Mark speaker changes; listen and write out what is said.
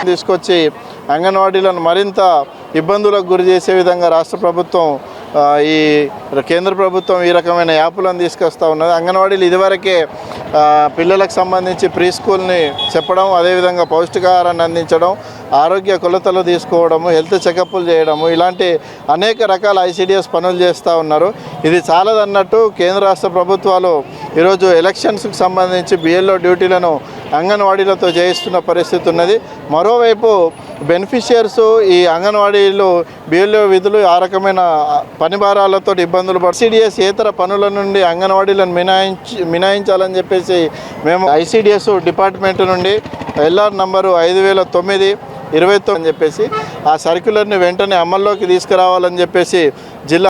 Speaker 1: తీసుకొచ్చి అంగన్వాడీలను మరింత ఇబ్బందులకు గురి చేసే విధంగా రాష్ట్ర ప్రభుత్వం ఈ కేంద్ర ప్రభుత్వం ఈ రకమైన యాప్లను తీసుకొస్తూ ఉన్నది. అంగన్వాడీలు ఇదివరకే పిల్లలకు సంబంధించి ప్రీ స్కూల్ని చెప్పడం, అదేవిధంగా పౌష్టికాహారాన్ని అందించడం, ఆరోగ్య కొలతలు తీసుకోవడము, హెల్త్ చెకప్లు చేయడము, ఇలాంటి అనేక రకాల ఐసిడిఎస్ పనులు చేస్తూ ఉన్నారు. ఇది చాలదన్నట్టు కేంద్ర రాష్ట్ర ప్రభుత్వాలు ఈరోజు ఎలక్షన్స్కి సంబంధించి బిఎల్ఓ డ్యూటీలను అంగన్వాడీలతో చేయిస్తున్న పరిస్థితి ఉన్నది. మరోవైపు బెనిఫిషియర్స్ ఈ అంగన్వాడీలు బిఎల్ఓ విధులు ఆ రకమైన పని భారాలతో ఇబ్బందులు పడి ఐసిడిఎస్ ఇతర పనుల నుండి అంగన్వాడీలను మినహాయించాలని చెప్పేసి మేము ఐసిడిఎస్ డిపార్ట్మెంట్ నుండి ఎల్ఆర్ నంబరు 5009/29 అని చెప్పేసి ఆ సర్క్యులర్ని వెంటనే అమల్లోకి తీసుకురావాలని చెప్పేసి జిల్లా